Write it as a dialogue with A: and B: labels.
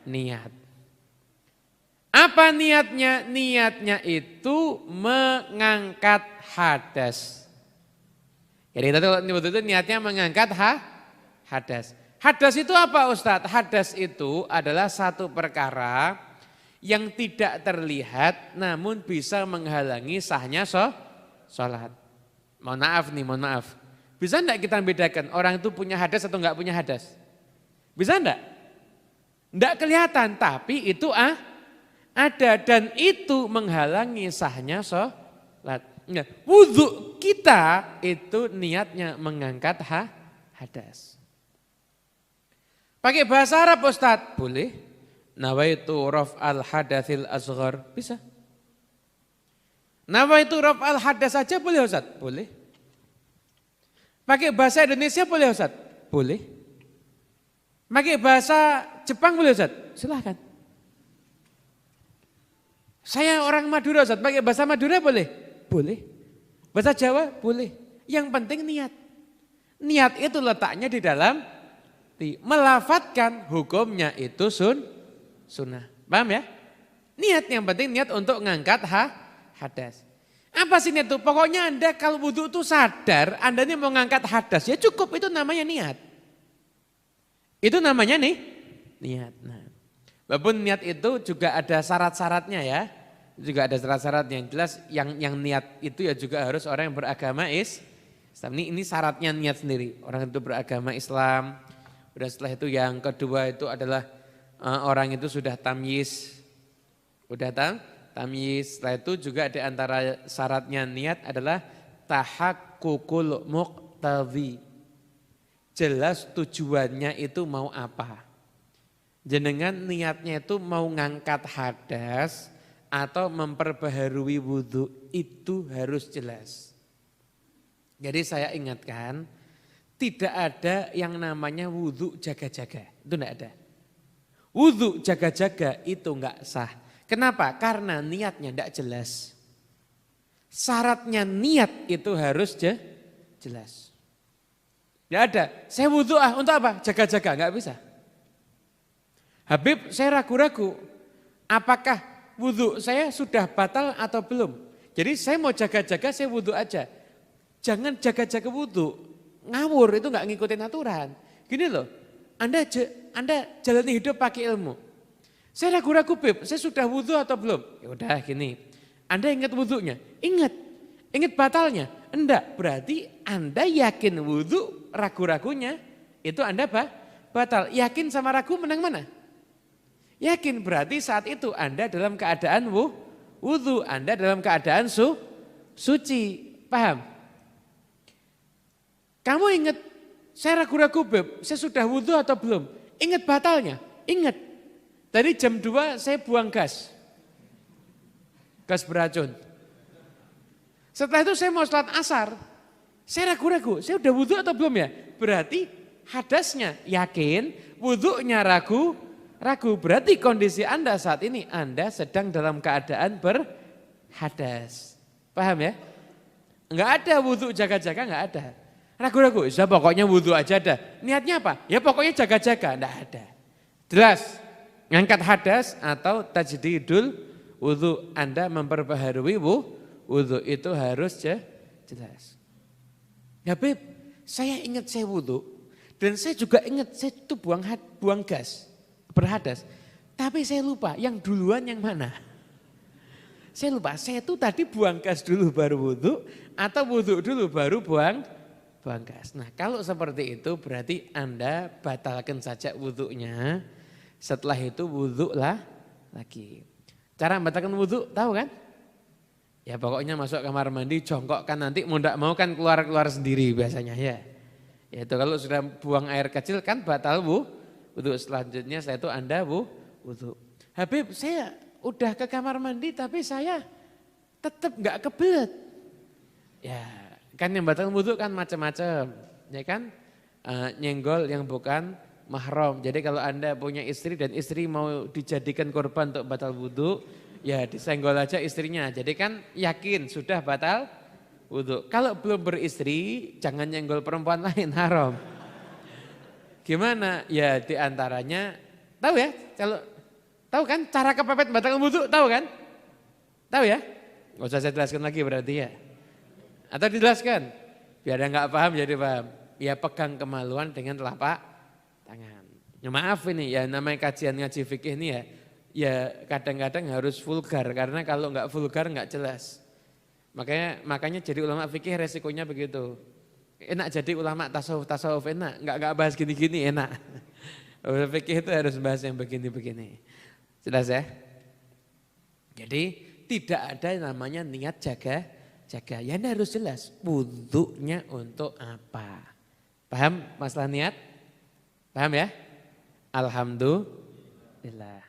A: niat. Apa niatnya? Niatnya itu mengangkat hadas. Jadi itu niatnya mengangkat hadas. Hadas itu apa Ustadz? Hadas itu adalah satu perkara yang tidak terlihat namun bisa menghalangi sahnya sholat. Mohon maaf. Bisa enggak kita bedakan orang itu punya hadas atau enggak punya hadas? Bisa enggak? Enggak kelihatan tapi itu ada dan itu menghalangi sahnya sholat. Nah, wudhu kita itu niatnya mengangkat hadas. Pakai bahasa Arab Ustadz? Boleh. Nawaitu raf'al hadatsil asghar. Bisa. Nawaitu raf'al hadas saja boleh Ustadz? Boleh. Pakai bahasa Indonesia boleh Ustadz? Boleh. Pakai bahasa Jepang boleh Ustadz? Silahkan. Saya orang Madura Ustadz, pakai bahasa Madura boleh? Boleh. Bahasa Jawa? Boleh. Yang penting niat. Niat itu letaknya di dalam melafatkan hukumnya itu sunnah. Paham ya? Niat yang penting niat untuk ngangkat hadas. Apa sih niat itu? Pokoknya Anda kalau wudhu itu sadar Anda ini mau ngangkat hadas ya cukup itu namanya niat. Itu namanya niat. Nah, walaupun niat itu juga ada syarat-syaratnya ya. Juga ada syarat-syarat yang jelas yang niat itu ya juga harus orang yang beragama Islam. Ini syaratnya niat sendiri. Orang itu beragama Islam. Udah setelah itu yang kedua itu adalah orang itu sudah tamyiz. Udah tamyiz. Setelah itu juga di antara syaratnya niat adalah tahakkukul muqtadhi. Jelas tujuannya itu mau apa. Jenengan niatnya itu mau ngangkat hadas atau memperbaharui wudhu itu harus jelas. Jadi saya ingatkan. Tidak ada yang namanya wudhu jaga-jaga, itu enggak ada. Wudhu jaga-jaga itu enggak sah. Kenapa? Karena niatnya enggak jelas. Syaratnya niat itu harus jelas. Enggak ada, saya wudhu untuk apa? Jaga-jaga, enggak bisa. Habib saya ragu-ragu, apakah wudhu saya sudah batal atau belum? Jadi saya mau jaga-jaga, saya wudhu aja. Jangan jaga-jaga wudhu. Ngawur itu enggak ngikutin aturan. Gini loh, Anda jalani hidup pakai ilmu. Saya ragu-ragu Beb, saya sudah wudhu atau belum? Ya udah gini, Anda ingat wudhunya? Ingat batalnya? Enggak, berarti Anda yakin wudhu, ragu-ragunya itu Anda batal. Yakin sama ragu menang mana? Yakin, berarti saat itu Anda dalam keadaan wudhu, Anda dalam keadaan suci, paham? Kamu ingat, saya ragu-ragu Beb, saya sudah wudhu atau belum? Ingat batalnya? Ingat. Tadi jam 2 saya buang gas beracun. Setelah itu saya mau sholat asar, saya ragu-ragu, saya udah wudhu atau belum ya? Berarti hadasnya yakin, wudhunya ragu. Berarti kondisi Anda saat ini, Anda sedang dalam keadaan berhadas. Paham ya? Enggak ada wudhu jaga-jaga, enggak ada. Ragu-ragu, ya pokoknya wudhu aja ada. Niatnya apa? Ya pokoknya jaga-jaga, enggak ada. Jelas, ngangkat hadas atau tajdidul wudhu. Anda memperbaharui wudhu itu harus jelas. Ya Beb, saya ingat saya wudhu dan saya juga ingat saya itu buang gas, berhadas. Tapi saya lupa yang duluan yang mana. Saya lupa, saya itu tadi buang gas dulu baru wudhu atau wudhu dulu baru buang gas. Nah kalau seperti itu berarti Anda batalkan saja wudhunya. Setelah itu wudhu lagi. Cara membatalkan wudhu tahu kan? Ya pokoknya masuk kamar mandi jongkok kan nanti mau tidak mau kan keluar sendiri biasanya ya. Ya itu kalau sudah buang air kecil kan batal wudhu. Selanjutnya setelah itu Anda wudhu. Habib saya udah ke kamar mandi tapi saya tetap enggak kebelet. Ya kan yang batal wudhu kan macam-macam, ya kan? Nyenggol yang bukan mahram. Jadi kalau Anda punya istri dan istri mau dijadikan korban untuk batal wudhu, ya disenggol aja istrinya. Jadi kan yakin sudah batal wudhu. Kalau belum beristri, jangan nyenggol perempuan lain, haram. Gimana? Ya diantaranya Tahu ya? Kalau tahu kan cara kepepet batal wudu, tahu kan? Tahu ya? Gak usah saya jelaskan lagi berarti ya. Atau dijelaskan? Biar yang nggak paham jadi paham. Ya pegang kemaluan dengan telapak tangan. Ya maaf ini ya namanya kajian ngaji fikih ini ya kadang-kadang harus vulgar karena kalau nggak vulgar nggak jelas. Makanya jadi ulama fikih resikonya begitu. Enak jadi ulama tasawuf enak, nggak bahas gini-gini enak. Ulama fikih itu harus bahas yang begini-begini. Jelas ya? Jadi tidak ada namanya niat jaga. Ya ini harus jelas wudhunya untuk apa. Paham masalah niat? Paham ya? Alhamdulillah.